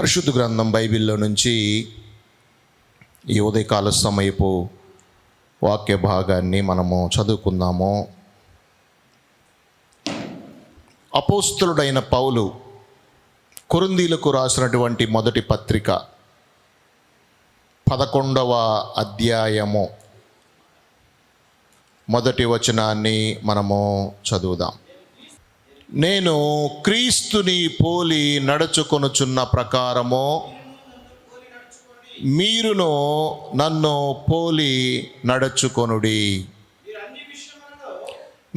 పరిశుద్ధ గ్రంథం బైబిల్లో నుంచి ఈ ఉదయకాల సమయపు వాక్య భాగాన్ని మనము చదువుకుందాము. అపోస్తలుడైన పౌలు కొరింథీయులకు రాసినటువంటి మొదటి పత్రిక 11వ అధ్యాయము మొదటి వచనాన్ని మనము చదువుదాం. నేను క్రీస్తుని పోలి నడుచుకొనుచున్న ప్రకారము మీరును నన్ను పోలి నడుచుకొనుడి.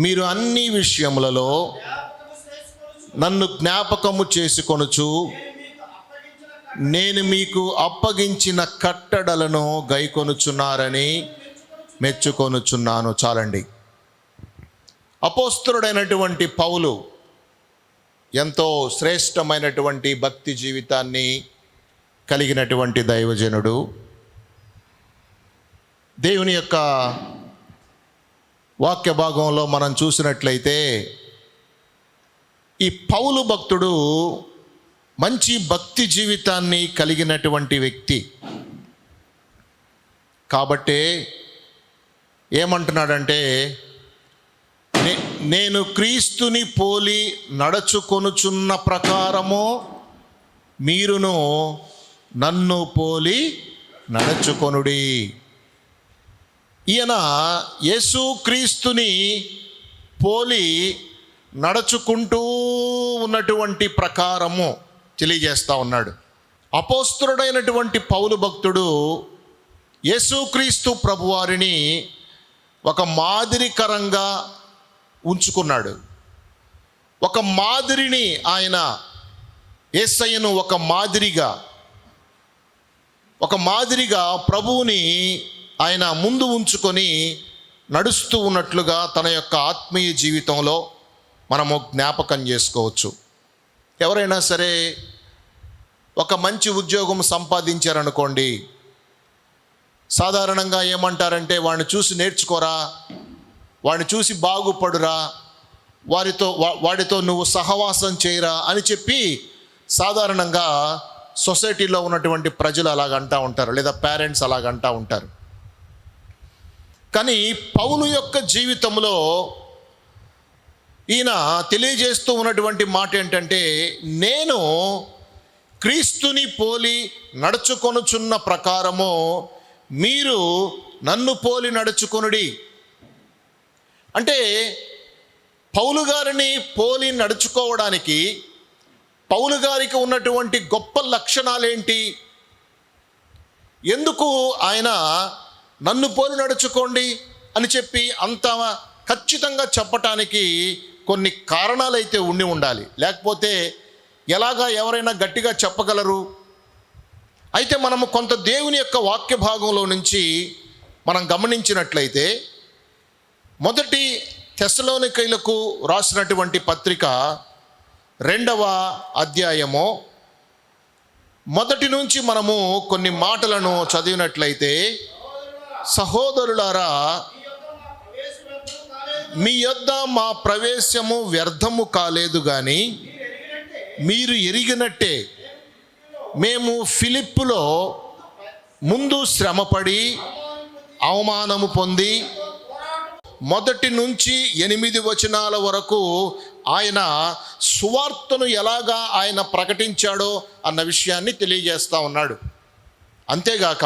మీరు అన్ని విషయములలో నన్ను జ్ఞాపకము చేసుకొనుచు నేను మీకు అప్పగించిన కట్టడలను గైకొనుచున్నారని మెచ్చుకొనుచున్నాను. చాలండి. అపోస్తలుడైనటువంటి పౌలు ఎంతో శ్రేష్టమైనటువంటి భక్తి జీవితాన్ని కలిగినటువంటి దైవజనుడు. దేవుని యొక్క వాక్య భాగంలో మనం చూసినట్లయితే ఈ పౌలు భక్తుడు మంచి భక్తి జీవితాన్ని కలిగినటువంటి వ్యక్తి. కాబట్టే ఏమంటున్నాడంటే, నేను క్రీస్తుని పోలి నడుచుకొనుచున్న ప్రకారము మీరును నన్ను పోలి నడుచుకొనుడి. ఈయన యేసు క్రీస్తుని పోలి నడుచుకుంటూ ఉన్నటువంటి ప్రకారము తెలియజేస్తూ ఉన్నాడు. అపోస్తలుడైనటువంటి పౌలు భక్తుడు యేసుక్రీస్తు ప్రభువారిని ఒక మాదిరికరంగా ఉంచుకున్నాడు. ఒక మాదిరిని ఆయన యేసయ్యను ఒక మాదిరిగా ప్రభువుని ఆయన ముందు ఉంచుకొని నడుస్తూ ఉన్నట్లుగా తన యొక్క ఆత్మీయ జీవితంలో మనము జ్ఞాపకం చేసుకోవచ్చు. ఎవరైనా సరే ఒక మంచి ఉద్యోగం సంపాదించారనుకోండి, సాధారణంగా ఏమంటారంటే వాడిని చూసి నేర్చుకోరా, వాడిని చూసి బాగుపడురా, వాడితో నువ్వు సహవాసం చేయరా అని చెప్పి సాధారణంగా సొసైటీలో ఉన్నటువంటి ప్రజలు అలాగంటూ ఉంటారు, లేదా పేరెంట్స్ అలాగంటూ ఉంటారు. కానీ పౌలు యొక్క జీవితంలో ఈయన తెలియజేస్తూ ఉన్నటువంటి మాట ఏంటంటే, నేను క్రీస్తుని పోలి నడుచుకొనుచున్న ప్రకారము మీరు నన్ను పోలి నడుచుకొనుడి. అంటే పౌలు గారిని పోలి నడుచుకోవడానికి పౌలు గారికి ఉన్నటువంటి గొప్ప లక్షణాలేంటి? ఎందుకు ఆయన నన్ను పోలి నడుచుకోండి అని చెప్పి అంత ఖచ్చితంగా చెప్పటానికి కొన్ని కారణాలైతే ఉండాలి. లేకపోతే ఎలాగా ఎవరైనా గట్టిగా చెప్పగలరు? అయితే మనము కొంత దేవుని యొక్క వాక్య భాగంలో నుంచి మనం గమనించినట్లయితే, మొదటి తెస్సలోనికైలకు రాసినటువంటి పత్రిక 2వ అధ్యాయము మొదటి నుంచి మనము కొన్ని మాటలను చదివినట్లయితే, సహోదరులారా, మీ యొద్ద మా ప్రవేశము వ్యర్థము కాలేదు గాని మీరు ఎరిగినట్టే మేము ఫిలిప్పులో ముందు శ్రమపడి అవమానము పొంది మొదటి నుంచి 8 వచనాల వరకు ఆయన సువార్తను ఎలాగా ఆయన ప్రకటించాడో అన్న విషయాన్ని తెలియజేస్తూ ఉన్నాడు. అంతేగాక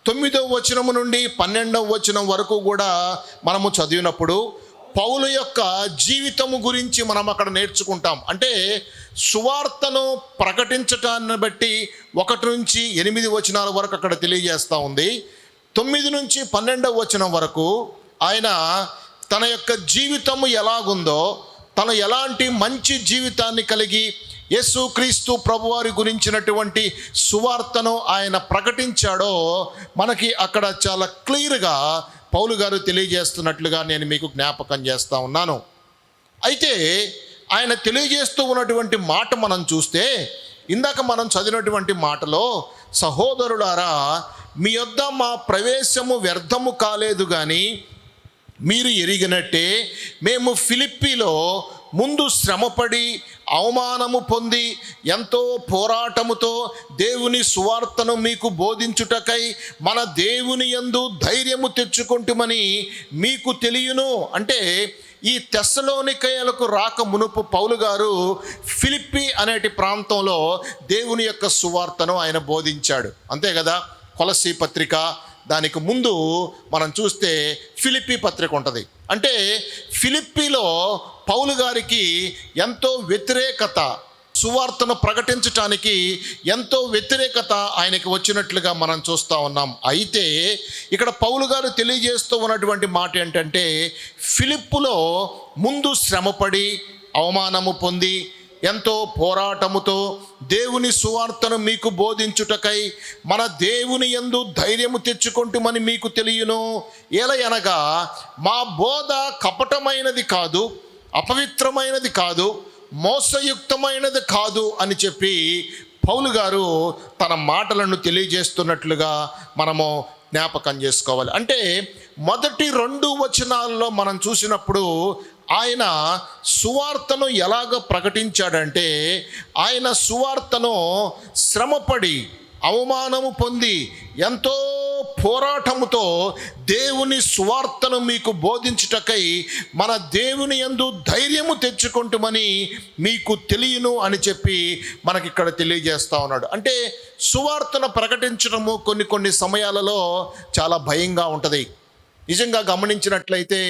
9వ వచనము నుండి 12వ వచనం వరకు కూడా మనము చదివినప్పుడు పౌలు యొక్క జీవితము గురించి మనం అక్కడ నేర్చుకుంటాం. అంటే సువార్తను ప్రకటించటాన్ని బట్టి 1 నుంచి 8 వచనాల వరకు అక్కడ తెలియజేస్తూ ఉంది. 9 నుంచి 12వ వచనం వరకు ఆయన తన యొక్క జీవితము ఎలాగుందో, తను ఎలాంటి మంచి జీవితాన్ని కలిగి యేసుక్రీస్తు ప్రభువారి గురించినటువంటి సువార్తను ఆయన ప్రకటించాడో మనకి అక్కడ చాలా క్లియర్గా పౌలు గారు తెలియజేస్తున్నట్లుగా నేను మీకు జ్ఞాపకం చేస్తూ ఉన్నాను. అయితే ఆయన తెలియజేస్తూ ఉన్నటువంటి మాట మనం చూస్తే, ఇందాక మనం చదివినటువంటి మాటలో, సహోదరులారా, మీ యొద్ద మా ప్రవేశము వ్యర్థము కాలేదు కానీ మీరు ఎరిగినట్టే మేము ఫిలిప్పీలో ముందు శ్రమపడి అవమానము పొంది ఎంతో పోరాటముతో దేవుని సువార్తను మీకు బోధించుటకై మన దేవుని యందు ధైర్యము తెచ్చుకుంటుమని మీకు తెలియను. అంటే ఈ తెస్సలోనికయలకు రాక మునుపు పౌలు గారు ఫిలిప్పి అనేటి ప్రాంతంలో దేవుని యొక్క సువార్తను ఆయన బోధించాడు. అంతే కదా. కొలస్సీ పత్రిక, దానికి ముందు మనం చూస్తే ఫిలిప్పి పత్రిక ఉంటుంది. అంటే ఫిలిప్పీలో పౌలు గారికి ఎంతో వ్యతిరేకత, సువార్తను ప్రకటించటానికి ఎంతో వ్యతిరేకత ఆయనకి వచ్చినట్లుగా మనం చూస్తూ ఉన్నాం. అయితే ఇక్కడ పౌలు గారు తెలియజేస్తూ ఉన్నటువంటి మాట ఏంటంటే, ఫిలిప్పులో ముందు శ్రమపడి అవమానము పొంది ఎంతో పోరాటముతో దేవుని సువార్తను మీకు బోధించుటకై మన దేవుని యందు ధైర్యము తెచ్చుకుంటుమని మీకు తెలియను. ఎలయనగా మా బోధ కపటమైనది కాదు, అపవిత్రమైనది కాదు, మోసయుక్తమైనది కాదు అని చెప్పి పౌలు గారు తన మాటలను తెలియజేస్తున్నట్లుగా మనము జ్ఞాపకం చేసుకోవాలి. అంటే మొదటి 2 వచనాల్లో మనం చూసినప్పుడు ఆయన సువార్తను ఎలాగ ప్రకటించాడంటే, ఆయన సువార్తను శ్రమపడి అవమానము పొంది ఎంతో పోరాటముతో దేవుని సువార్తను మీకు బోధించుటకై మన దేవుని యందు ధైర్యము తెచ్చుకుంటుమని మీకు తెలియను అని చెప్పి మనకిక్కడ తెలియజేస్తా ఉన్నాడు. అంటే సువార్తను ప్రకటించడము కొన్ని సమయాలలో చాలా భయంగా ఉంటుంది. నిజంగా గమనించినట్లయితే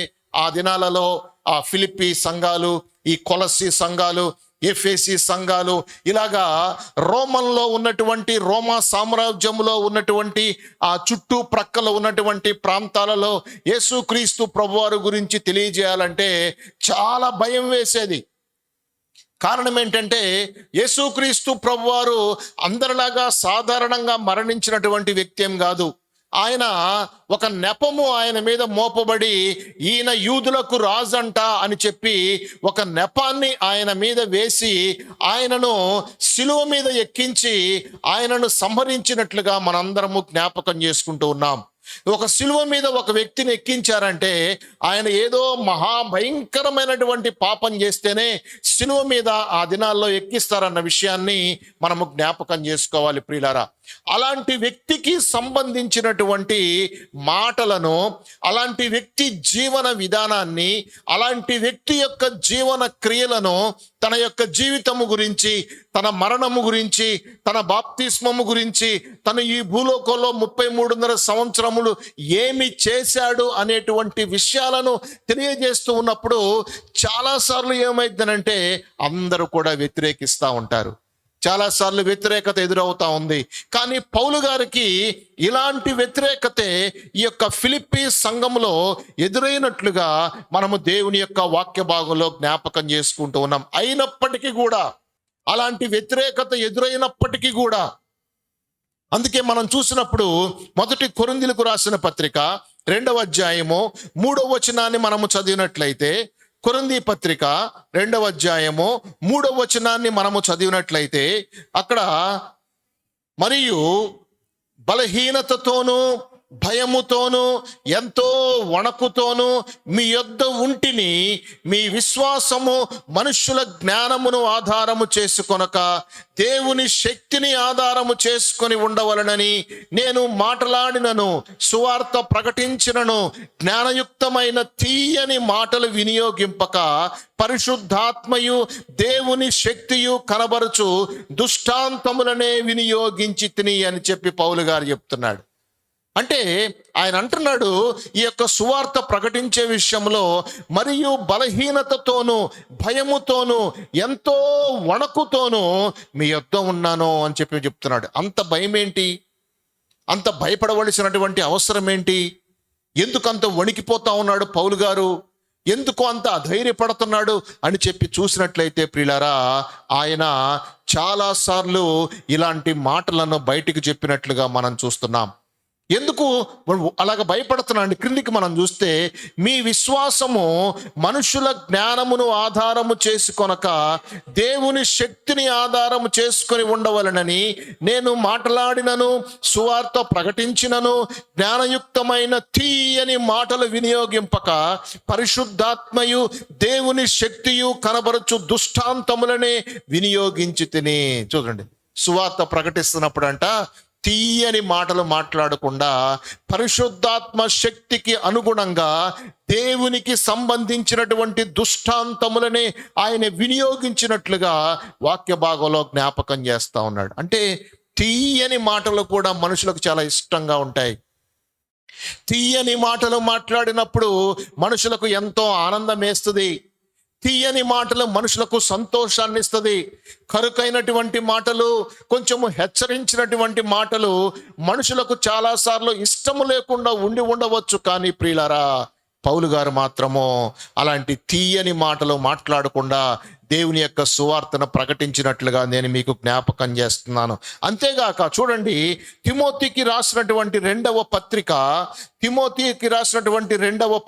ఆ దినాలలో ఆ ఫిలిప్పి సంఘాలు, ఈ కొలస్సీ సంఘాలు, ఎఫెసీ సంఘాలు, ఇలాగా రోమన్లో ఉన్నటువంటి, రోమా సామ్రాజ్యంలో ఉన్నటువంటి ఆ చుట్టూ ప్రక్కల ఉన్నటువంటి ప్రాంతాలలో యేసుక్రీస్తు ప్రభువారు గురించి తెలియజేయాలంటే చాలా భయం వేసేది. కారణం ఏంటంటే, యేసుక్రీస్తు ప్రభువారు అందరిలాగా సాధారణంగా మరణించినటువంటి వ్యక్తి ఏం కాదు. ఆయన ఒక నెపము ఆయన మీద మోపబడి, ఈయన యూదులకు రాజంట అని చెప్పి ఒక నెపాన్ని ఆయన మీద వేసి ఆయనను శిలువ మీద ఎక్కించి ఆయనను సంహరించినట్లుగా మనందరము జ్ఞాపకం చేసుకుంటూ ఉన్నాం. ఒక శిలువ మీద ఒక వ్యక్తిని ఎక్కించారంటే ఆయన ఏదో మహాభయంకరమైనటువంటి పాపం చేస్తేనే శిలువ మీద ఆ దినాల్లో ఎక్కిస్తారన్న విషయాన్ని మనము జ్ఞాపకం చేసుకోవాలి ప్రియులారా. అలాంటి వ్యక్తికి సంబంధించినటువంటి మాటలను, అలాంటి వ్యక్తి జీవన విధానాన్ని, అలాంటి వ్యక్తి యొక్క జీవన క్రియలను, తన యొక్క జీవితము గురించి, తన మరణము గురించి, తన బాప్తిస్మము గురించి, తను ఈ భూలోకంలో 33.5 సంవత్సరములు ఏమి చేశాడు అనేటువంటి విషయాలను తెలియజేస్తూ ఉన్నప్పుడు చాలాసార్లు ఏమైందనంటే అందరూ కూడా వ్యతిరేకిస్తూ ఉంటారు. చాలాసార్లు వ్యతిరేకత ఎదురవుతా ఉంది. కానీ పౌలు గారికి ఇలాంటి వ్యతిరేకతే ఈ యొక్క ఫిలిప్పీ సంఘంలో ఎదురైనట్లుగా మనము దేవుని యొక్క వాక్య భాగంలో జ్ఞాపకం చేసుకుంటూ ఉన్నాం. అయినప్పటికీ కూడా, అలాంటి వ్యతిరేకత ఎదురైనప్పటికీ కూడా, అందుకే మనం చూసినప్పుడు 1 కొరింథీయులకు రాసిన పత్రిక 2వ అధ్యాయము 3వ వచనాన్ని మనము చదివినట్లయితే, కొరింథీ పత్రిక 2వ అధ్యాయము 3వ వచనాన్ని మనము చదివినట్లయితే అక్కడ, మరియు బలహీనతతోనూ భయముతోనూ ఎంతో వణకుతోనూ మీ యొద్ద ఉంటిని, మీ విశ్వాసము మనుష్యుల జ్ఞానమును ఆధారము చేసుకొనక దేవుని శక్తిని ఆధారము చేసుకొని ఉండవలనని నేను మాటలాడినను, సువార్త ప్రకటించినను, జ్ఞానయుక్తమైన తీయని మాటలు వినియోగింపక పరిశుద్ధాత్మయు దేవుని శక్తియు కనబరుచు దుష్టాంతములనే వినియోగించి తిని అని చెప్పి పౌలు గారు చెప్తున్నాడు. అంటే ఆయన అంటున్నాడు, ఈ యొక్క సువార్త ప్రకటించే విషయంలో మరియు బలహీనతతోనూ భయముతోనూ ఎంతో వణకుతోనూ మీ యొద్ద ఉన్నాను అని చెప్పి చెప్తున్నాడు. అంత భయం ఏంటి? అంత భయపడవలసినటువంటి అవసరం ఏంటి? ఎందుకు అంత వణికిపోతా ఉన్నాడు పౌలు గారు? ఎందుకు అంత అధైర్యపడుతున్నాడు అని చెప్పి చూసినట్లయితే ప్రియులారా, ఆయన చాలాసార్లు ఇలాంటి మాటలను బయటికి చెప్పినట్లుగా మనం చూస్తున్నాం. ఎందుకు అలాగ భయపడుతున్నాండి? క్రిందికి మనం చూస్తే, మీ విశ్వాసము మనుషుల జ్ఞానమును ఆధారము చేసుకొనక దేవుని శక్తిని ఆధారము చేసుకొని ఉండవలనని నేను మాట్లాడినను సువార్త ప్రకటించినను జ్ఞానయుక్తమైన తీయని మాటలు వినియోగింపక పరిశుద్ధాత్మయు దేవుని శక్తియు కనబరచు దుష్టాంతములనే వినియోగించి తిని. చూడండి, సువార్త ప్రకటిస్తున్నప్పుడంట తీయని మాటలు మాట్లాడకుండా పరిశుద్ధాత్మ శక్తికి అనుగుణంగా దేవునికి సంబంధించినటువంటి దుష్టాంతములనే ఆయన వినియోగించినట్లుగా వాక్య భాగంలో జ్ఞాపకం చేస్తా ఉన్నాడు. అంటే తీయని మాటలు కూడా మనుషులకు చాలా ఇష్టంగా ఉంటాయి. తీయని మాటలు మాట్లాడినప్పుడు మనుషులకు ఎంతో ఆనందం వేస్తుంది. తీయని మాటలు మనుషులకు సంతోషాన్ని ఇస్తుంది. కరుకైనటువంటి మాటలు, కొంచెము హెచ్చరించినటువంటి మాటలు మనుషులకు చాలాసార్లు ఇష్టము లేకుండా ఉండవచ్చు. కానీ ప్రియులారా, పౌలు గారు మాత్రము అలాంటి తీయని మాటలు మాట్లాడకుండా దేవుని యొక్క సువార్తను ప్రకటించినట్లుగా నేను మీకు జ్ఞాపకం చేస్తున్నాను. అంతేగాక చూడండి, తిమోతికి రాసినటువంటి రెండవ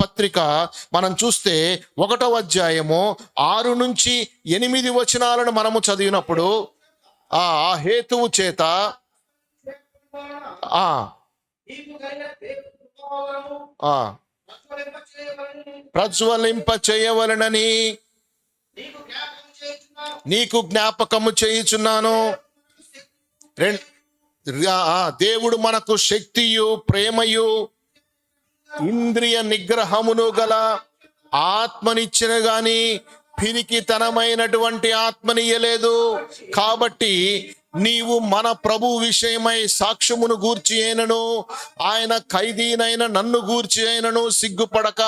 పత్రిక మనం చూస్తే 1వ అధ్యాయము 6 నుంచి 8 వచనాలను మనము చదివినప్పుడు, ఆ హేతువు చేత ప్రజ్వలింప చేయవలనని నీకు జ్ఞాపకము చేయుచున్నాను. దేవుడు మనకు శక్తియు ప్రేమయు ఇంద్రియ నిగ్రహమును గల ఆత్మనిచ్చిన గాని పిరికితనమైనటువంటి ఆత్మనియ్యలేదు. కాబట్టి నీవు మన ప్రభు విషయమై సాక్ష్యమును గూర్చి అయినను ఆయన ఖైదీనైన నన్ను గూర్చి అయినను సిగ్గుపడక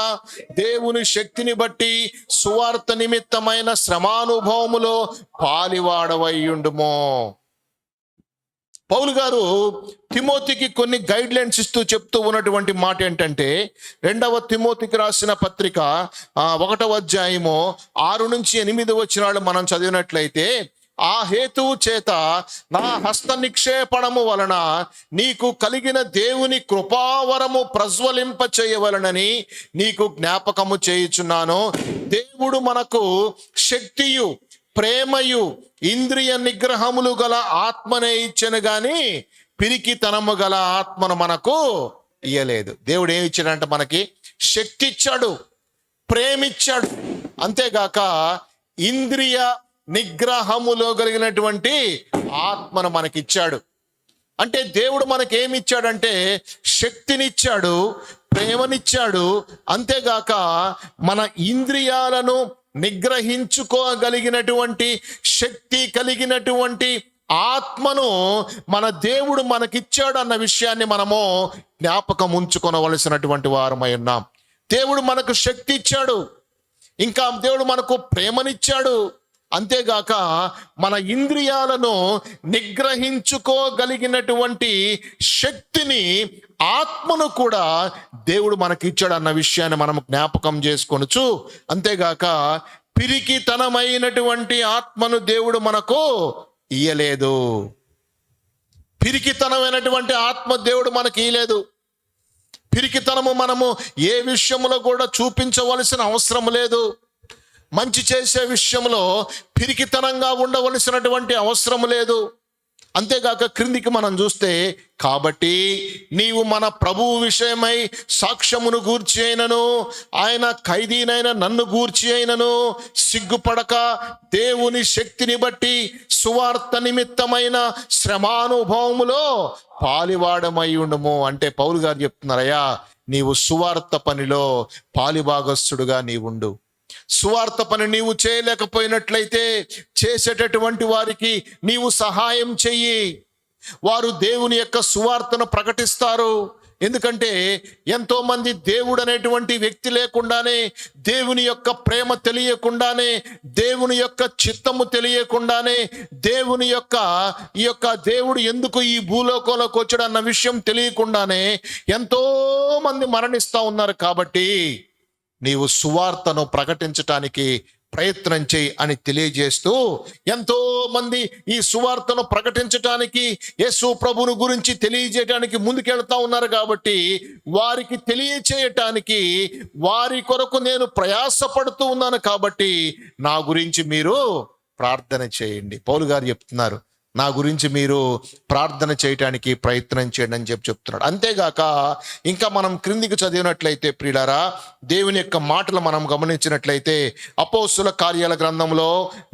దేవుని శక్తిని బట్టి సువార్త నిమిత్తమైన శ్రమానుభవములో పాలివాడవయ్యుండుమో. పౌలు గారు తిమోతికి కొన్ని గైడ్ లైన్స్ ఇస్తూ చెప్తూ ఉన్నటువంటి మాట ఏంటంటే, 2వ తిమోతికి రాసిన పత్రిక 1వ అధ్యాయము 6 నుంచి 8 వచనాలు మనం చదివినట్లయితే, ఆ హేతువు చేత నా హస్త నిక్షేపణము వలన నీకు కలిగిన దేవుని కృపావరము ప్రజ్వలింప చేయవలనని నీకు జ్ఞాపకము చేయుచున్నాను. దేవుడు మనకు శక్తియు ప్రేమయు ఇంద్రియ నిగ్రహములు గల ఆత్మనే ఇచ్చను గాని పిరికితనము గల ఆత్మను మనకు ఇయ్యలేదు. దేవుడు ఏమి ఇచ్చాడంటే, మనకి శక్తి ఇచ్చాడు, ప్రేమిచ్చాడు, అంతేగాక ఇంద్రియ నిగ్రహములో కలిగినటువంటి ఆత్మను మనకిచ్చాడు. అంటే దేవుడు మనకేమిచ్చాడంటే శక్తినిచ్చాడు, ప్రేమనిచ్చాడు, అంతేగాక మన ఇంద్రియాలను నిగ్రహించుకోగలిగినటువంటి శక్తి కలిగినటువంటి ఆత్మను మన దేవుడు మనకిచ్చాడు అన్న విషయాన్ని మనము జ్ఞాపకం ఉంచుకొనవలసినటువంటి వారమై ఉన్నాం. దేవుడు మనకు శక్తి ఇచ్చాడు, ఇంకా దేవుడు మనకు ప్రేమనిచ్చాడు, అంతేగాక మన ఇంద్రియాలను నిగ్రహించుకోగలిగినటువంటి శక్తిని, ఆత్మను కూడా దేవుడు మనకి ఇచ్చాడు అన్న విషయాన్ని మనం జ్ఞాపకం చేసుకొనొచ్చు. అంతేగాక పిరికితనమైనటువంటి ఆత్మను దేవుడు మనకు ఇయ్యలేదు. పిరికితనమైనటువంటి ఆత్మ దేవుడు మనకి ఇయ్యలేదు. పిరికితనము మనము ఏ విషయంలో కూడా చూపించవలసిన అవసరం లేదు. మంచి చేసే విషయంలో పిరికితనంగా ఉండవలసినటువంటి అవసరం లేదు. అంతేగాక క్రిందికి మనం చూస్తే, కాబట్టి నీవు మన ప్రభువు విషయమై సాక్ష్యమును గూర్చి అయినను ఆయన ఖైదీనైన నన్ను గూర్చి అయినను సిగ్గుపడక దేవుని శక్తిని బట్టి సువార్త నిమిత్తమైన శ్రమానుభవములో పాలివాడమై ఉండుము. అంటే పౌలు గారు చెప్తున్నారయ్యా, నీవు సువార్త పనిలో పాలిభాగస్తుడుగా నీవుండు. సువార్త పని నీవు చేయలేకపోయినట్లయితే చేసేటటువంటి వారికి నీవు సహాయం చెయ్యి. వారు దేవుని యొక్క సువార్తను ప్రకటిస్తారు. ఎందుకంటే ఎంతో మంది దేవుడు అనేటువంటి వ్యక్తి లేకుండానే, దేవుని యొక్క ప్రేమ తెలియకుండానే, దేవుని యొక్క చిత్తము తెలియకుండానే, దేవుని యొక్క దేవుడు ఎందుకు ఈ భూలోకంలోకి వచ్చాడు అన్న విషయం తెలియకుండానే ఎంతో మంది మరణిస్తూ ఉన్నారు. కాబట్టి నీవు సువార్తను ప్రకటించటానికి ప్రయత్నం చేయి అని తెలియజేస్తూ, ఎంతో మంది ఈ సువార్తను ప్రకటించటానికి, యేసు ప్రభువును గురించి తెలియజేయడానికి ముందుకెళ్తా ఉన్నారు. కాబట్టి వారికి తెలియచేయటానికి వారి కొరకు నేను ప్రయాసపడుతూ ఉన్నాను. కాబట్టి నా గురించి మీరు ప్రార్థన చేయండి. పౌలు గారు చెప్తున్నారు, నా గురించి మీరు ప్రార్థన చేయటానికి ప్రయత్నం చేయండి అని చెప్తున్నాడు. అంతేగాక ఇంకా మనం క్రిందికి చదివినట్లయితే ప్రియులారా, దేవుని యొక్క మాటలు మనం గమనించినట్లయితే అపోస్తుల కార్యాల గ్రంథంలో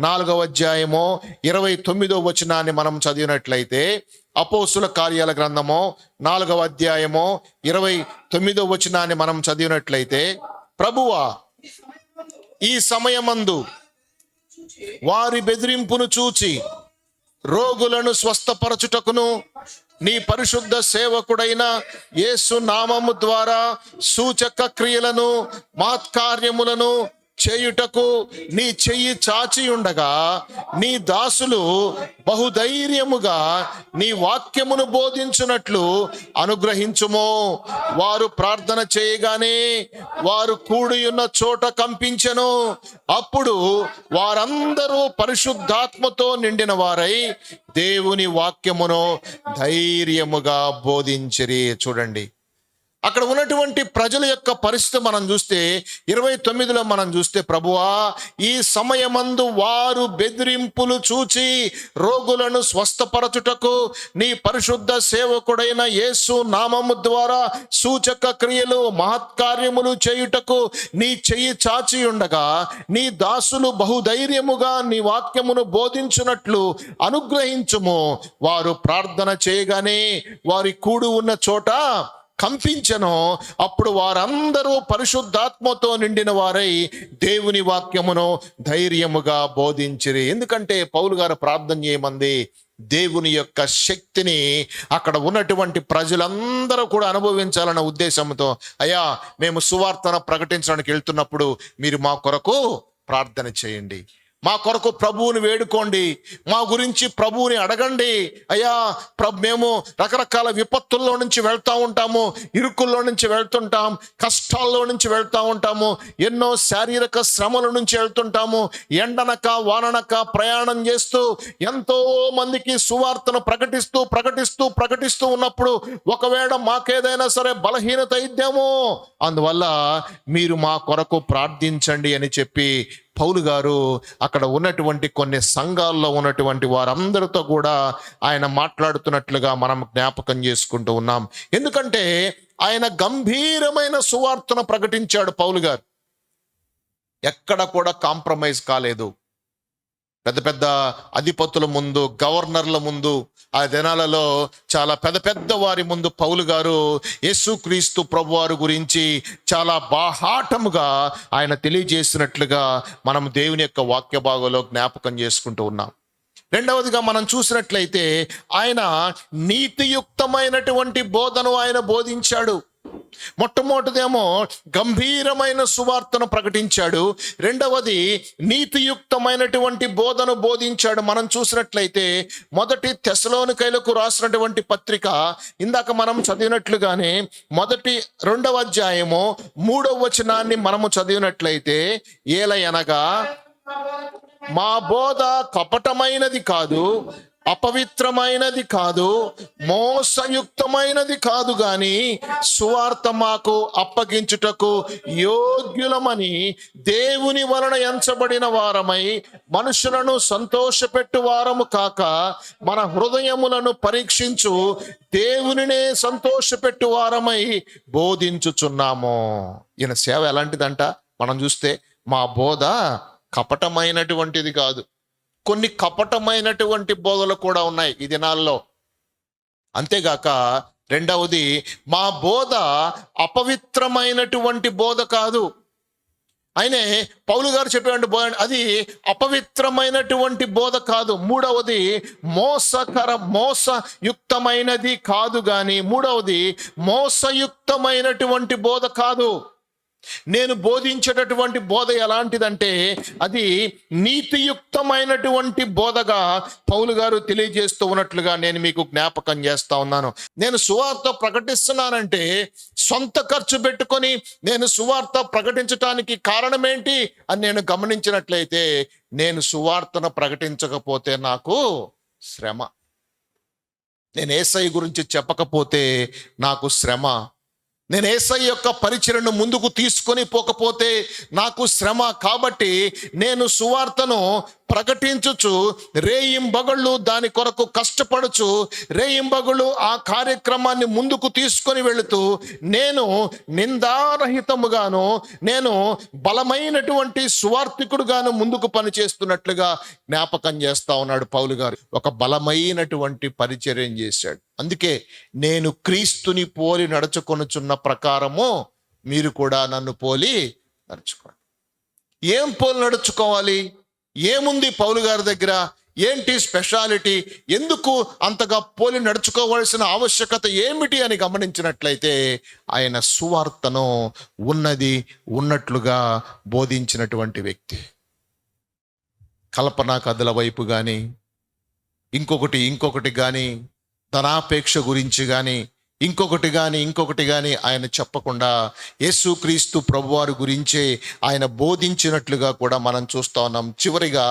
4వ అధ్యాయము 29వ వచనాన్ని మనం చదివినట్లయితే, అపోస్తుల కార్యాల గ్రంథము 4వ అధ్యాయము 29వ వచనాన్ని మనం చదివినట్లయితే, ప్రభువా ఈ సమయమందు వారి బెదిరింపును చూచి రోగులను స్వస్థపరచుటకును నీ పరిశుద్ధ సేవకుడైన యేసు నామము ద్వారా సూచక క్రియలను మహత్కార్యములను చేయుటకు నీ చెయ్యి చాచి ఉండగా, నీ దాసులు బహుధైర్యముగా నీ వాక్యమును బోధించున్నట్లు అనుగ్రహించుము. వారు ప్రార్థన చేయగానే వారు కూడి ఉన్న చోట కంపించెను. అప్పుడు వారందరూ పరిశుద్ధాత్మతో నిండిన వారై దేవుని వాక్యమును ధైర్యముగా బోధించిరి. చూడండి, అక్కడ ఉన్నటువంటి ప్రజల యొక్క పరిస్థితి మనం చూస్తే 29లో మనం చూస్తే, ప్రభువా ఈ సమయమందు వారు బెదిరింపులు చూచి రోగులను స్వస్థపరచుటకు నీ పరిశుద్ధ సేవకుడైన యేసు నామము ద్వారా సూచక క్రియలు మహత్కార్యములు చేయుటకు నీ చెయ్యి చాచి ఉండగా, నీ దాసులు బహుధైర్యముగా నీ వాక్యమును బోధించున్నట్లు అనుగ్రహించుము. వారు ప్రార్థన చేయగానే వారి కూడి ఉన్న చోట కంపించెను. అప్పుడు వారందరూ పరిశుద్ధాత్మతో నిండిన వారై దేవుని వాక్యమును ధైర్యముగా బోధించిరి. ఎందుకంటే పౌలు గారు ప్రార్థన చేయమంది దేవుని యొక్క శక్తిని అక్కడ ఉన్నటువంటి ప్రజలందరూ కూడా అనుభవించాలన్న ఉద్దేశంతో, అయ్యా మేము సువార్తను ప్రకటించడానికి వెళ్తున్నప్పుడు మీరు మా కొరకు ప్రార్థన చేయండి, మా కొరకు ప్రభువుని వేడుకోండి, మా గురించి ప్రభువుని అడగండి. అయ్యా మేము రకరకాల విపత్తుల్లో నుంచి వెళ్తూ ఉంటాము, ఇరుకుల్లో నుంచి వెళ్తుంటాం, కష్టాల్లో నుంచి వెళ్తూ ఉంటాము, ఎన్నో శారీరక శ్రమల నుంచి వెళ్తుంటాము, ఎండనక వాననక ప్రయాణం చేస్తూ ఎంతో మందికి సువార్తను ప్రకటిస్తూ ఉన్నప్పుడు ఒకవేళ మాకేదైనా సరే బలహీనత ఇద్దామో, అందువల్ల మీరు మా కొరకు ప్రార్థించండి అని చెప్పి పౌలు గారు అక్కడ ఉన్నటువంటి కొన్ని సంఘాల్లో ఉన్నటువంటి వారందరితో కూడా ఆయన మాట్లాడుతున్నట్లుగా మనం జ్ఞాపకం చేసుకుంటూ ఉన్నాం. ఎందుకంటే ఆయన గంభీరమైన సువార్తను ప్రకటించాడు పౌలు గారు. ఎక్కడ కూడా కాంప్రమైజ్ కాలేదు. పెద్ద పెద్ద అధిపతుల ముందు, గవర్నర్ల ముందు, ఆ దినాలలో చాలా పెద్ద వారి ముందు పౌలు గారు యేసుక్రీస్తు ప్రభువారి గురించి చాలా బాహాటముగా ఆయన తెలియజేసినట్లుగా మనం దేవుని యొక్క వాక్య భాగంలో జ్ఞాపకం చేసుకుంటూ ఉన్నాం. రెండవదిగా మనం చూసినట్లయితే ఆయన నీతియుక్తమైనటువంటి బోధను ఆయన బోధించాడు. మొట్టమొదటిదేమో గంభీరమైన సువార్తను ప్రకటించాడు, రెండవది నీతియుక్తమైనటువంటి బోధను బోధించాడు. మనం చూసినట్లయితే 1 తెస్సలోనికైలకు రాసినటువంటి పత్రిక ఇందాక మనం చదివినట్లుగానే 2వ అధ్యాయము 3వ వచనాన్ని మనము చదివినట్లయితే, ఏలయనగా మా బోధ కపటమైనది కాదు, అపవిత్రమైనది కాదు, మోసయుక్తమైనది కాదు, గాని సువార్త మాకు అప్పగించుటకు యోగ్యులమని దేవుని వలన ఎంచబడిన వారమై మనుషులను సంతోషపెట్టు వారము కాక మన హృదయములను పరీక్షించు దేవునినే సంతోషపెట్టు వారమై బోధించుచున్నాము. ఈయన సేవ ఎలాంటిదంట మనం చూస్తే, మా బోధ కపటమైనటువంటిది కాదు. కొన్ని కపటమైనటువంటి బోధలు కూడా ఉన్నాయి ఈ దినాల్లో. అంతేగాక రెండవది, మా బోధ అపవిత్రమైనటువంటి బోధ కాదు. ఆయనే పౌలు గారు చెప్పేటువంటి బోధ అది అపవిత్రమైనటువంటి బోధ కాదు. మూడవది మోసయుక్తమైనది కాదు, కానీ మూడవది మోసయుక్తమైనటువంటి బోధ కాదు. నేను బోధించేటటువంటి బోధ ఎలాంటిదంటే అది నీతియుక్తమైనటువంటి బోధగా పౌలు గారు తెలియజేస్తూ ఉన్నట్లుగా నేను మీకు జ్ఞాపకం చేస్తా ఉన్నాను. నేను సువార్త ప్రకటిస్తున్నానంటే సొంత ఖర్చు పెట్టుకొని నేను సువార్త ప్రకటించటానికి కారణం ఏంటి అని నేను గమనించినట్లయితే, నేను సువార్తను ప్రకటించకపోతే నాకు శ్రమ, నేను యేసయ్య గురించి చెప్పకపోతే నాకు శ్రమ, నేను యేసయ్య యొక్క పరిచర్యను ముందుకు తీసుకొని పోకపోతే నాకు శ్రమ. కాబట్టి నేను సువార్తను ప్రకటించుచు రేయింబగళ్ళు దాని కొరకు కష్టపడుచు రేయింబగళ్ళు ఆ కార్యక్రమాన్ని ముందుకు తీసుకొని వెళుతూ నేను నిందారహితముగాను నేను బలమైనటువంటి సువార్థికుడుగాను ముందుకు పనిచేస్తున్నట్లుగా జ్ఞాపకం చేస్తా ఉన్నాడు పౌలు గారు. ఒక బలమైనటువంటి పరిచర్యం చేశాడు. అందుకే నేను క్రీస్తుని పోలి నడుచుకొనుచున్న ప్రకారము మీరు కూడా నన్ను పోలి నడుచుకోండి. ఏం పోలి నడుచుకోవాలి? ఏముంది పౌలు గారి దగ్గర? ఏంటి స్పెషాలిటీ? ఎందుకు అంతగా పోలి నడుచుకోవాల్సిన ఆవశ్యకత ఏమిటి అని గమనించినట్లయితే, ఆయన సువార్తను ఉన్నది ఉన్నట్లుగా బోధించినటువంటి వ్యక్తి. కల్పనా కథల వైపు కానీ ఇంకొకటి కానీ ధనాపేక్ష గురించి కానీ ఇంకొకటి కానీ ఆయన చెప్పకుండా యేసుక్రీస్తు ప్రభువారి గురించే ఆయన బోధించినట్లుగా కూడా మనం చూస్తూ ఉన్నాం. చివరిగా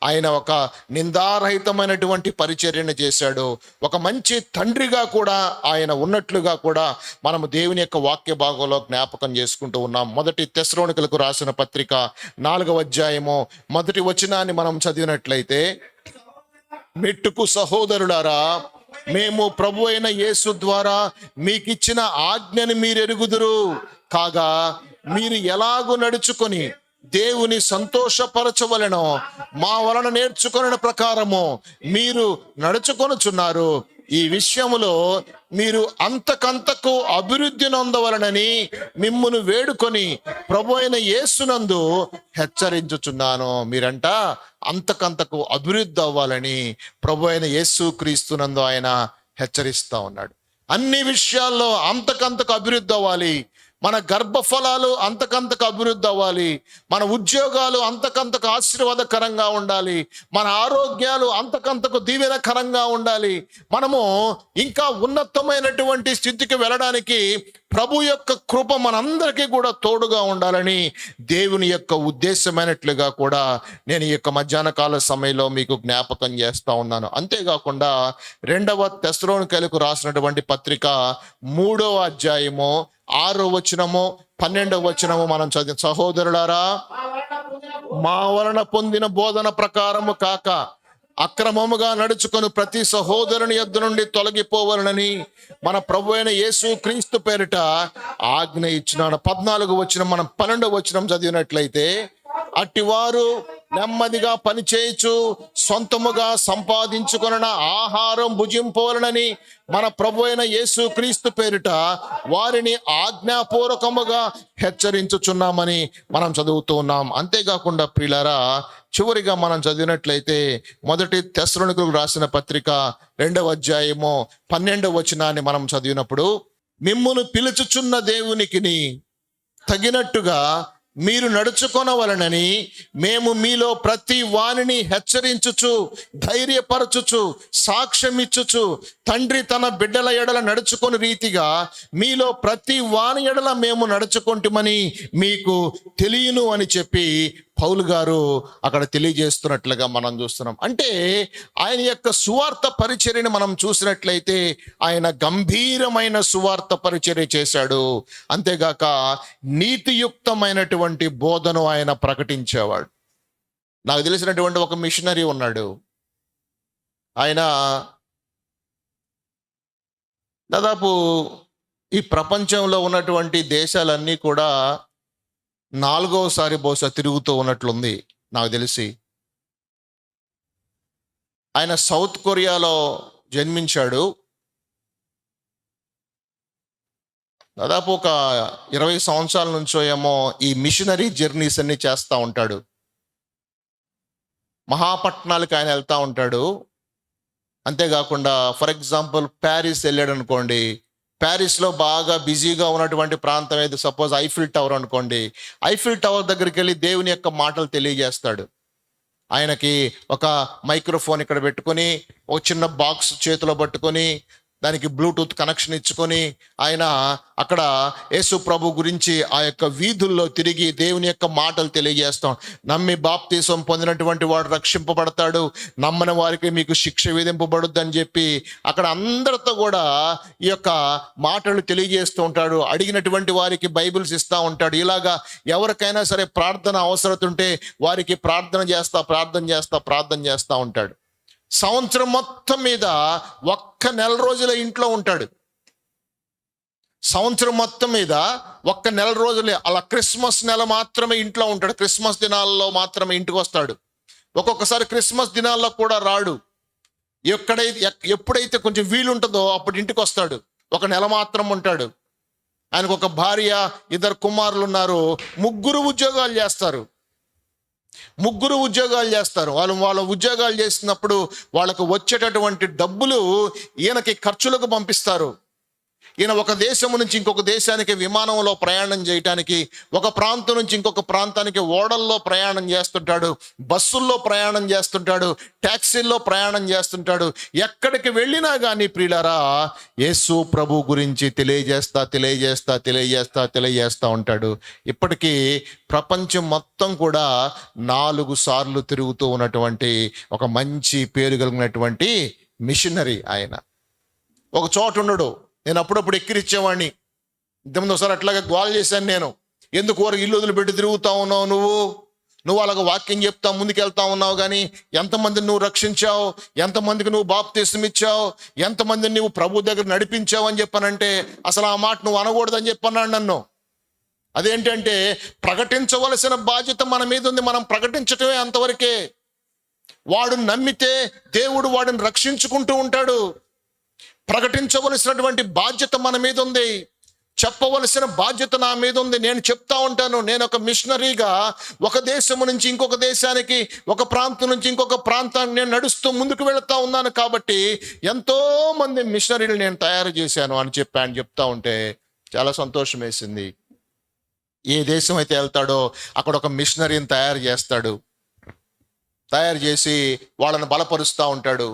ఆయన ఒక నిందారహితమైనటువంటి పరిచర్యను చేశాడు. ఒక మంచి తండ్రిగా కూడా ఆయన ఉన్నట్లుగా కూడా మనము దేవుని యొక్క వాక్య భాగంలో జ్ఞాపకం చేసుకుంటూ ఉన్నాం. మొదటి తెస్సలోనికలకు రాసిన పత్రిక 4వ అధ్యాయము 1వ వచనాన్ని మనం చదివినట్లయితే, మెట్టుకు సహోదరులారా, మేము ప్రభు అయిన యేసు ద్వారా మీకిచ్చిన ఆజ్ఞని మీరు ఎరుగుదురు కాగా, మీరు ఎలాగూ నడుచుకొని దేవుని సంతోషపరచవలెనో మా వలన నేర్చుకొనిన ప్రకారము మీరు నడుచుకొనుచున్నారు. ఈ విషయములో మీరు అంతకంతకు అభివృద్ధి నొందవలనని మిమ్మును వేడుకొని ప్రభు అయిన యేసునందు హెచ్చరించుచున్నాను. మీరంట అంతకంతకు అభివృద్ధి అవ్వాలని ప్రభు అయిన యేసు క్రీస్తునందు ఆయన హెచ్చరిస్తా ఉన్నాడు. అన్ని విషయాల్లో అంతకంతకు అభివృద్ధి అవ్వాలి. మన గర్భఫలాలు అంతకంతకు అభివృద్ధి అవ్వాలి. మన ఉద్యోగాలు అంతకంతకు ఆశీర్వాదకరంగా ఉండాలి. మన ఆరోగ్యాలు అంతకంతకు దీవెనకరంగా ఉండాలి. మనము ఇంకా ఉన్నతమైనటువంటి స్థితికి వెళ్ళడానికి ప్రభు యొక్క కృప మనందరికీ కూడా తోడుగా ఉండాలని దేవుని యొక్క ఉద్దేశమైనట్లుగా కూడా నేను ఈ యొక్క మధ్యాహ్న కాల సమయంలో మీకు జ్ఞాపకం చేస్తా ఉన్నాను. అంతేకాకుండా 2వ తెస్సలోనికలకు రాసినటువంటి పత్రిక 3వ అధ్యాయము 6వ వచనము 12వ వచనము మనం చదివి, సహోదరులారా, మా వలన పొందిన బోధన ప్రకారము కాక అక్రమముగా నడుచుకొని ప్రతి సహోదరుని యొద్ద నుండి తొలగిపోవాలని మన ప్రభు అయిన యేసు క్రీస్తు పేరిట ఆజ్ఞ ఇచ్చినాడు. 14వ వచనం మనం 12వ వచనం చదివినట్లయితే, అట్టివారు నెమ్మదిగా పనిచేయచ్చు సొంతముగా సంపాదించుకొనిన ఆహారం భుజింపవలనని మన ప్రభు అయిన యేసు క్రీస్తు పేరిట వారిని ఆజ్ఞాపూర్వకముగా హెచ్చరించుచున్నామని మనం చదువుతూ ఉన్నాం. అంతేకాకుండా ప్రియులారా, చివరిగా మనం చదివినట్లయితే మొదటి తెస్సలోనికలకు రాసిన పత్రిక 2వ అధ్యాయము 12వ వచనాన్ని మనం చదివినప్పుడు, మిమ్మును పిలుచుచున్న దేవునికి తగినట్టుగా మీరు నడుచుకొనవలనని మేము మీలో ప్రతి వానిని హెచ్చరించుచు ధైర్యపరచుచు సాక్ష్యమిచ్చుచు తండ్రి తన బిడ్డల ఎడల నడుచుకొని రీతిగా మీలో ప్రతి వాని ఎడల మేము నడుచుకుంటామని మీకు తెలియను అని చెప్పి పౌలు గారు అక్కడ తెలియజేస్తున్నట్లుగా మనం చూస్తున్నాం. అంటే ఆయన యొక్క సువార్త పరిచర్యను మనం చూసినట్లయితే ఆయన గంభీరమైన సువార్త పరిచర్య చేశాడు. అంతేగాక నీతియుక్తమైనటువంటి బోధను ఆయన ప్రకటించేవాడు. నాకు తెలిసినటువంటి ఒక మిషనరీ ఉన్నాడు. ఆయన దాదాపు ఈ ప్రపంచంలో ఉన్నటువంటి దేశాలన్నీ కూడా 4వసారి బహుశా తిరుగుతూ ఉన్నట్లుంది నాకు తెలిసి. ఆయన సౌత్ కొరియాలో జన్మించాడు. దాదాపు ఒక 20 సంవత్సరాల నుంచో ఏమో ఈ మిషనరీ జర్నీస్ అన్ని చేస్తూ ఉంటాడు. మహాపట్నాలకు ఆయన వెళ్తూ ఉంటాడు. అంతేకాకుండా ఫర్ ఎగ్జాంపుల్ ప్యారిస్ వెళ్ళాడు అనుకోండి, ప్యారిస్లో బాగా బిజీగా ఉన్నటువంటి ప్రాంతం ఏది, సపోజ్ ఐఫిల్ టవర్ అనుకోండి. ఐఫిల్ టవర్ దగ్గరికి వెళ్ళి దేవుని యొక్క మాటలు తెలియజేస్తాడు. ఆయనకి ఒక మైక్రోఫోన్ ఇక్కడ పెట్టుకొని, ఒక చిన్న బాక్స్ చేతిలో పట్టుకొని, దానికి బ్లూటూత్ కనెక్షన్ ఇచ్చుకొని ఆయన అక్కడ యేసు ప్రభు గురించి ఆ యొక్క వీధుల్లో తిరిగి దేవుని యొక్క మాటలు తెలియజేస్తాం. నమ్మి బాప్తీసం పొందినటువంటి వాడు రక్షింపబడతాడు, నమ్మని వారికి మీకు శిక్ష విధింపబడుద్ది అని చెప్పి అక్కడ అందరితో కూడా ఈ యొక్క మాటలు తెలియజేస్తూ ఉంటాడు. అడిగినటువంటి వారికి బైబిల్స్ ఇస్తూ ఉంటాడు. ఇలాగా ఎవరికైనా సరే ప్రార్థన అవసరత ఉంటే వారికి ప్రార్థన చేస్తా ఉంటాడు. సంవత్సరం మొత్తం మీద ఒక్క నెల రోజుల ఇంట్లో ఉంటాడు. సంవత్సరం మొత్తం మీద ఒక్క నెల రోజులే, అలా క్రిస్మస్ నెల మాత్రమే ఇంట్లో ఉంటాడు. క్రిస్మస్ దినాల్లో మాత్రమే ఇంటికి వస్తాడు. ఒక్కొక్కసారి క్రిస్మస్ దినాల్లో కూడా రాడు. ఎప్పుడైతే కొంచెం వీలుంటుందో అప్పుడు ఇంటికి వస్తాడు. ఒక నెల మాత్రం ఉంటాడు. ఆయనకు ఒక భార్య, 2 కుమారులు ఉన్నారు. ముగ్గురు ఉద్యోగాలు చేస్తారు. వాళ్ళ ఉద్యోగాలు చేసినప్పుడు వాళ్ళకు వచ్చేటటువంటి డబ్బులు ఈయనకి ఖర్చులకు పంపిస్తారు. ఈయన ఒక దేశం నుంచి ఇంకొక దేశానికి విమానంలో ప్రయాణం చేయటానికి, ఒక ప్రాంతం నుంచి ఇంకొక ప్రాంతానికి ఓడల్లో ప్రయాణం చేస్తుంటాడు, బస్సుల్లో ప్రయాణం చేస్తుంటాడు, ట్యాక్సీల్లో ప్రయాణం చేస్తుంటాడు. ఎక్కడికి వెళ్ళినా కానీ ప్రియులారా యేసు ప్రభు గురించి తెలియజేస్తా ఉంటాడు. ఇప్పటికీ ప్రపంచం మొత్తం కూడా 4 సార్లు తిరుగుతూ ఉన్నటువంటి ఒక మంచి పేరు కలిగినటువంటి మిషనరీ ఆయన. ఒక చోట ఉండడు. నేను అప్పుడప్పుడు ఎక్కిరిచ్చేవాడిని. ఇంతకుముందు ఒకసారి అట్లాగే గోల్ చేశాను నేను. ఎందుకు ఇల్లు వదిలిపెట్టి తిరుగుతా ఉన్నావు నువ్వు అలాగ వాక్యం చెప్తా ముందుకెళ్తా ఉన్నావు, కానీ ఎంతమందిని నువ్వు రక్షించావు, ఎంతమందికి నువ్వు బాప్తీసం ఇచ్చావు, ఎంతమందిని నువ్వు ప్రభు దగ్గర నడిపించావు అని చెప్పానంటే అసలు ఆ మాట నువ్వు అనకూడదని చెప్పన్నాడు నన్ను. అదేంటంటే ప్రకటించవలసిన బాధ్యత మన మీద ఉంది, మనం ప్రకటించటమే అంతవరకే. వాడు నమ్మితే దేవుడు వాడిని రక్షించుకుంటూ ఉంటాడు. ప్రకటించవలసినటువంటి బాధ్యత మన మీద ఉంది, చెప్పవలసిన బాధ్యత నా మీద ఉంది. నేను చెప్తా ఉంటాను. నేను ఒక మిషనరీగా ఒక దేశం నుంచి ఇంకొక దేశానికి, ఒక ప్రాంతం నుంచి ఇంకొక ప్రాంతానికి నేను నడుస్తూ ముందుకు వెళుతూ ఉన్నాను. కాబట్టి ఎంతో మంది మిషనరీలు నేను తయారు చేశాను అని ఆయన చెప్తా ఉంటే చాలా సంతోషం వేసింది. ఏ దేశం అయితే వెళ్తాడో అక్కడ ఒక మిషనరీని తయారు చేసి వాళ్ళని బలపరుస్తూ ఉంటాడు.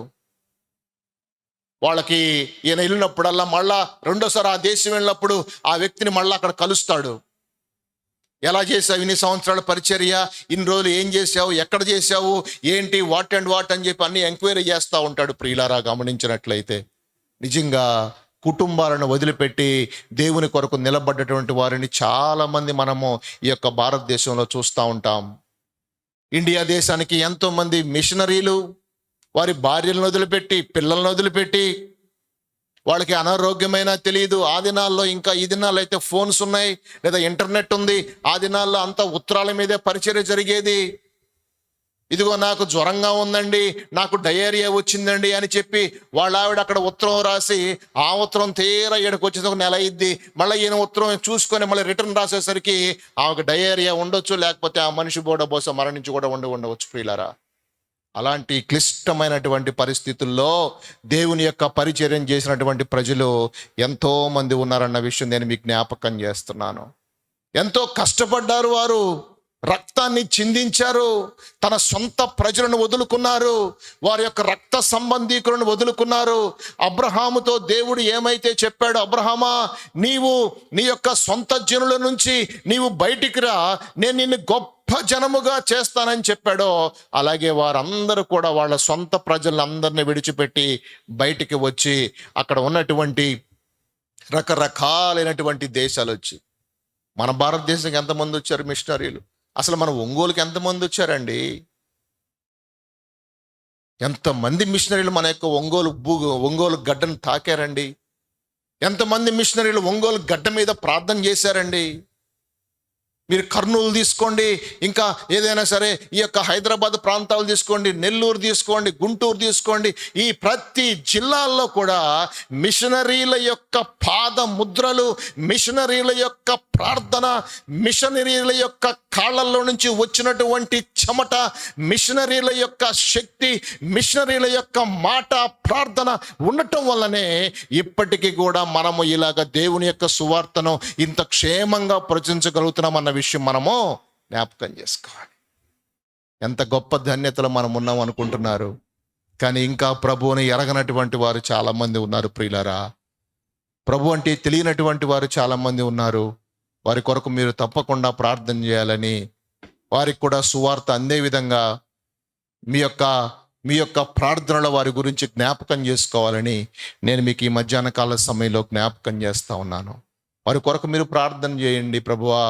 వాళ్ళకి ఈయన వెళ్ళినప్పుడల్లా మళ్ళా రెండోసారి ఆ దేశం వెళ్ళినప్పుడు ఆ వ్యక్తిని మళ్ళీ అక్కడ కలుస్తాడు. ఎలా చేసావు ఇన్ని సంవత్సరాల పరిచర్య, ఇన్ని రోజులు ఏం చేసావు, ఎక్కడ చేసావు, ఏంటి, వాట్ అని చెప్పి అన్ని ఎంక్వైరీ చేస్తూ ఉంటాడు. ప్రియులారా గమనించినట్లయితే నిజంగా కుటుంబాలను వదిలిపెట్టి దేవుని కొరకు నిలబడ్డటువంటి వారిని చాలామంది మనము ఈ యొక్క భారతదేశంలో చూస్తూ ఉంటాం. ఇండియా దేశానికి ఎంతోమంది మిషనరీలు వారి భార్యలను వదిలిపెట్టి, పిల్లలను వదిలిపెట్టి, వాళ్ళకి అనారోగ్యమైనా తెలియదు. ఆ దినాల్లో, ఇంకా ఈ దినాల్లో అయితే ఫోన్స్ ఉన్నాయి లేదా ఇంటర్నెట్ ఉంది. ఆ దినాల్లో అంతా ఉత్తరాల మీదే పరిచర్య జరిగేది. ఇదిగో నాకు జ్వరంగా ఉందండి, నాకు డయేరియా వచ్చిందండి అని చెప్పి వాళ్ళ ఆవిడ అక్కడ ఉత్తరం రాసి, ఆ ఉత్తరం తీరా ఈడకు వచ్చేసి ఒక నెల అయింది. మళ్ళీ ఈయన ఉత్తరం చూసుకొని మళ్ళీ రిటర్న్ రాసేసరికి ఆమెకు డయేరియా ఉండొచ్చు, లేకపోతే ఆ మనిషి బోస మరణించి కూడా ఉండవచ్చు. ప్రియులారా అలాంటి క్లిష్టమైనటువంటి పరిస్థితుల్లో దేవుని యొక్క పరిచర్యం చేసినటువంటి ప్రజలు ఎంతో మంది ఉన్నారన్న విషయం నేను మీకు జ్ఞాపకం చేస్తున్నాను. ఎంతో కష్టపడ్డారు వారు, రక్తాన్ని చిందించారు, తన సొంత ప్రజలను వదులుకున్నారు, వారి యొక్క రక్త సంబంధీకులను వదులుకున్నారు. అబ్రహాముతో దేవుడు ఏమైతే చెప్పాడో, అబ్రహామా నీవు నీ యొక్క సొంత జనుల నుంచి నీవు బయటికి రా, నేను నిన్ను గొప్ప జనముగా చేస్తానని చెప్పాడో, అలాగే వారందరూ కూడా వాళ్ళ సొంత ప్రజలందరినీ విడిచిపెట్టి బయటికి వచ్చి అక్కడ ఉన్నటువంటి రకరకాలైనటువంటి దేశాలు వచ్చి, మన భారతదేశానికి ఎంతమంది వచ్చారు మిషనరీలు, అసలు మన ఒంగోలుకి ఎంతమంది వచ్చారండి? ఎంతమంది మిషనరీలు మన యొక్క ఒంగోలు గడ్డను తాకారండి? ఎంతమంది మిషనరీలు ఒంగోలు గడ్డ మీద ప్రార్థన చేశారండి? మీరు కర్నూలు తీసుకోండి, ఇంకా ఏదైనా సరే ఈ యొక్క హైదరాబాద్ ప్రాంతాలు తీసుకోండి, నెల్లూరు తీసుకోండి, గుంటూరు తీసుకోండి, ఈ ప్రతి జిల్లాల్లో కూడా మిషనరీల యొక్క పాద ముద్రలు, మిషనరీల యొక్క ప్రార్థన, మిషనరీల యొక్క కాళ్ళల్లో నుంచి వచ్చినటువంటి చెమట, మిషనరీల యొక్క శక్తి, మిషనరీల యొక్క మాట, ప్రార్థన ఉండటం వల్లనే ఇప్పటికీ కూడా మనము ఇలాగ దేవుని యొక్క సువార్తను ఇంత క్షేమంగా ప్రచురించగలుగుతున్నామన్న విషయం మనము జ్ఞాపకం చేసుకోవాలి. ఎంత గొప్ప ధన్యతలో మనం ఉన్నాం అనుకుంటున్నారు, కానీ ఇంకా ప్రభువుని ఎరగనటువంటి వారు చాలామంది ఉన్నారు ప్రియులారా. ప్రభు అంటే తెలియనటువంటి వారు చాలామంది ఉన్నారు. వారి కొరకు మీరు తప్పకుండా ప్రార్థన చేయాలని, వారికి కూడా సువార్త అందే విధంగా మీ యొక్క ప్రార్థనలో వారి గురించి జ్ఞాపకం చేసుకోవాలని నేను మీకు ఈ మధ్యాహ్న కాల సమయంలో జ్ఞాపకం చేస్తూ ఉన్నాను. వారి కొరకు మీరు ప్రార్థన చేయండి ప్రభువా,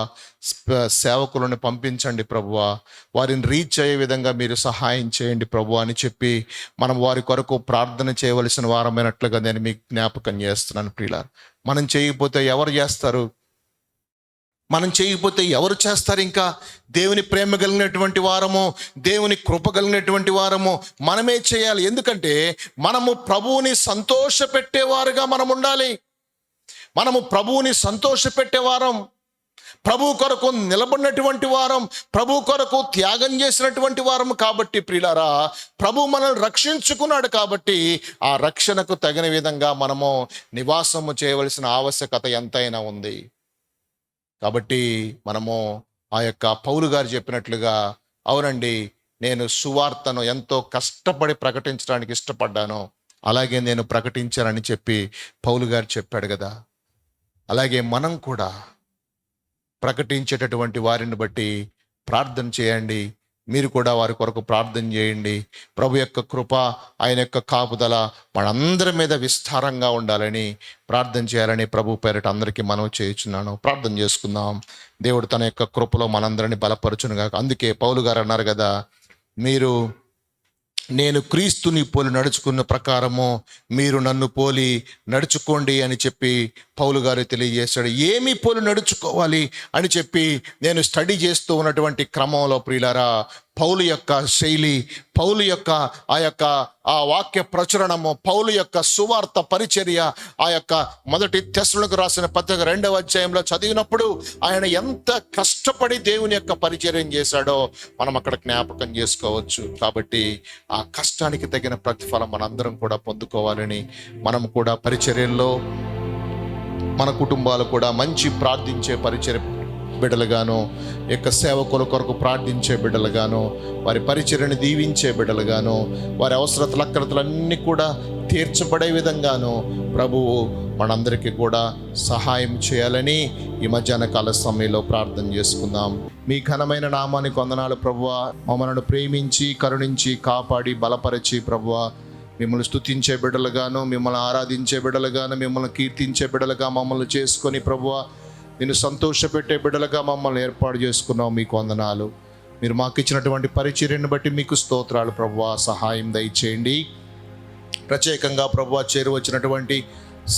సేవకులను పంపించండి ప్రభువా, వారిని రీచ్ అయ్యే విధంగా మీరు సహాయం చేయండి ప్రభువా అని చెప్పి మనం వారి కొరకు ప్రార్థన చేయవలసిన వారమైనట్లుగా నేను మీకు జ్ఞాపకం చేస్తున్నాను ప్రియులారా. మనం చేయకపోతే ఎవరు చేస్తారు? మనం చేయకపోతే ఎవరు చేస్తారు? ఇంకా దేవుని ప్రేమ కలిగినటువంటి వారము, దేవుని కృప కలిగినటువంటి వారము మనమే చేయాలి. ఎందుకంటే మనము ప్రభువుని సంతోషపెట్టేవారుగా మనం ఉండాలి. మనము ప్రభువుని సంతోషపెట్టేవారం, ప్రభు కొరకు నిలబడినటువంటి వారం, ప్రభు కొరకు త్యాగం చేసినటువంటి వారం. కాబట్టి ప్రియులారా, ప్రభు మనల్ని రక్షించుకున్నాడు కాబట్టి ఆ రక్షణకు తగిన విధంగా మనము నివాసము చేయవలసిన ఆవశ్యకత ఎంతైనా ఉంది. కాబట్టి మనము ఆ యొక్క పౌలు గారు చెప్పినట్లుగా, అవునండి నేను సువార్తను ఎంతో కష్టపడి ప్రకటించడానికి ఇష్టపడ్డాను, అలాగే నేను ప్రకటించానని చెప్పి పౌలు గారు చెప్పాడు కదా. అలాగే మనం కూడా ప్రకటించేటటువంటి వారిని బట్టి ప్రార్థన చేయండి. మీరు కూడా వారి కొరకు ప్రార్థన చేయండి. ప్రభు యొక్క కృప, ఆయన యొక్క కాపుదల మనందరి మీద విస్తారంగా ఉండాలని ప్రార్థన చేయాలని ప్రభు పేరిట అందరికీ మనవి చేయుచున్నాను. ప్రార్థన చేసుకుందాం. దేవుడు తన యొక్క కృపలో మనందరినీ బలపరచునుగాక. అందుకే పౌలు గారు అన్నారు కదా, నేను క్రీస్తుని పోలి నడుచుకున్న ప్రకారము మీరు నన్ను పోలి నడుచుకోండి అని చెప్పి పౌలు గారు తెలియజేశాడు. ఏమి పోలి నడుచుకోవాలి అని చెప్పి నేను స్టడీ చేస్తూ ఉన్నటువంటి క్రమంలో ప్రియులారా, పౌలు యొక్క శైలి, పౌలు యొక్క ఆ వాక్య ప్రచురణము, పౌలు యొక్క సువార్త పరిచర్య, ఆ యొక్క మొదటి తెస్సలోనికీయులకు రాసిన పత్రిక 2వ అధ్యాయంలో చదివినప్పుడు ఆయన ఎంత కష్టపడి దేవుని యొక్క పరిచర్యం చేశాడో మనం అక్కడ జ్ఞాపకం చేసుకోవచ్చు. కాబట్టి ఆ కష్టానికి తగిన ప్రతిఫలం మనందరం కూడా పొందుకోవాలని, మనం కూడా పరిచర్యల్లో మన కుటుంబాలు కూడా మంచి ప్రార్థించే పరిచర్య బిడ్డలుగాను, యొక్క సేవకుల కొరకు ప్రార్థించే బిడ్డలుగాను, వారి పరిచర్యను దీవించే బిడ్డలుగాను, వారి అవసరతలు అక్రతలన్నీ కూడా తీర్చబడే విధంగాను ప్రభువు మనందరికీ కూడా సహాయం చేయాలని ఈ మధ్యాహ్న కాల సమయంలో ప్రార్థన చేసుకుందాం. మీ ఘనమైన నామానికి వందనాలు ప్రభువా. మమ్మల్ని ప్రేమించి కరుణించి కాపాడి బలపరిచి ప్రభువా, మిమ్మల్ని స్తుతించే బిడ్డలుగాను, మిమ్మల్ని ఆరాధించే బిడ్డలుగాను, మిమ్మల్ని కీర్తించే బిడ్డలుగా మమ్మల్ని చేసుకొని ప్రభువా, నేను సంతోషపెట్టే బిడ్డలుగా మమ్మల్ని ఏర్పాటు చేసుకున్నాం. మీకు వందనాలు. మీరు మాకు ఇచ్చినటువంటి పరిచర్యను బట్టి మీకు స్తోత్రాలు ప్రభువా. సహాయం దయచేయండి. ప్రత్యేకంగా ప్రభువా చేరువచ్చినటువంటి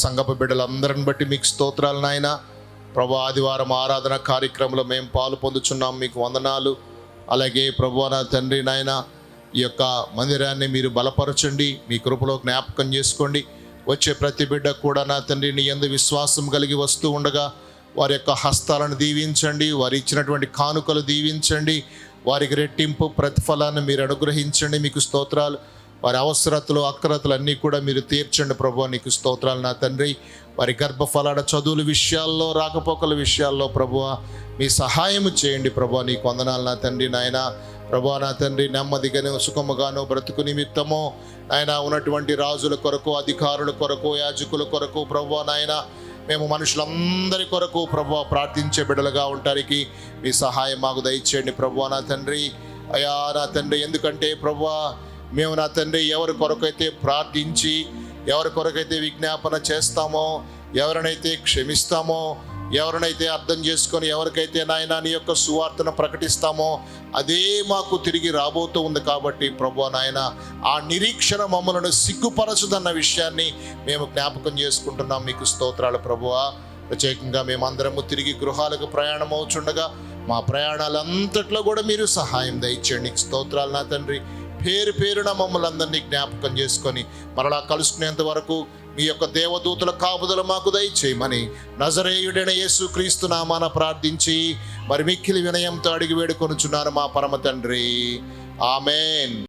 సంఘపు బిడ్డలందరిని బట్టి మీకు స్తోత్రాలు నాయన. ప్రభువా, ఆదివారం ఆరాధన కార్యక్రమంలో మేము పాలు పొందుచున్నాం. మీకు వందనాలు. అలాగే ప్రభువా నా తండ్రి నాయన, ఈ యొక్క మందిరాన్ని మీరు బలపరచండి, మీ కృపలో జ్ఞాపకం చేసుకోండి. వచ్చే ప్రతి బిడ్డ కూడా నా తండ్రి నీ యందు విశ్వాసం కలిగి వస్తూ ఉండగా వారి యొక్క హస్తాలను దీవించండి, వారు ఇచ్చినటువంటి కానుకలు దీవించండి, వారికి రెట్టింపు ప్రతిఫలాన్ని మీరు అనుగ్రహించండి. మీకు స్తోత్రాలు. వారి అవసరతలు అక్రతలు అన్నీ కూడా మీరు తీర్చండి ప్రభువా. నీకు స్తోత్రాలు నా తండ్రి. వారి గర్భఫలాల చదువుల విషయాల్లో, రాకపోకల విషయాల్లో ప్రభువా మీ సహాయము చేయండి ప్రభువా. నీకు వందనాలు నా తండ్రి నాయన. ప్రభువా నా తండ్రి, నెమ్మదిగాను సుఖముగాను బ్రతుకు నిమిత్తము ఆయన ఉన్నటువంటి రాజుల కొరకు, అధికారుల కొరకు, యాజకుల కొరకు ప్రభువా నాయన, మేము మనుషులందరి కొరకు ప్రభువా ప్రార్థించే బిడ్డలుగా ఉండటానికి మీ సహాయం మాకు దయచేయండి ప్రభువా నా తండ్రి. అయ్యా నా తండ్రి, ఎందుకంటే ప్రభువా మేము నా తండ్రి ఎవరి కొరకైతే ప్రార్థించి, ఎవరి కొరకైతే విజ్ఞాపన చేస్తామో, ఎవరినైతే క్షమిస్తామో, ఎవరినైతే అర్థం చేసుకొని, ఎవరికైతే నాయన నీ యొక్క సువార్తను ప్రకటిస్తామో అదే మాకు తిరిగి రాబోతూ ఉంది. కాబట్టి ప్రభువా నాయన, ఆ నిరీక్షణ మమ్మలను సిగ్గుపరచదన్న విషయాన్ని మేము జ్ఞాపకం చేసుకుంటున్నాం. మీకు స్తోత్రాలు ప్రభువా. ప్రత్యేకంగా మేమందరము తిరిగి గృహాలకు ప్రయాణం అవుచుండగా మా ప్రయాణాలంతట్లో కూడా మీరు సహాయం దయచేయండి. నీకు స్తోత్రాలు నా తండ్రి. పేరు పేరున మమ్మల్ని అందరినీ జ్ఞాపకం చేసుకొని మరలా కలుసుకునేంత వరకు మీ యొక్క దేవదూతల కాపుదల మాకు దయచేయమని నజరేయుడైన యేసుక్రీస్తు నామాన ప్రార్థించి మరి మిక్కిలి వినయంతో అడిగి వేడుకొనుచున్నాను మా పరమ తండ్రి. ఆమేన్.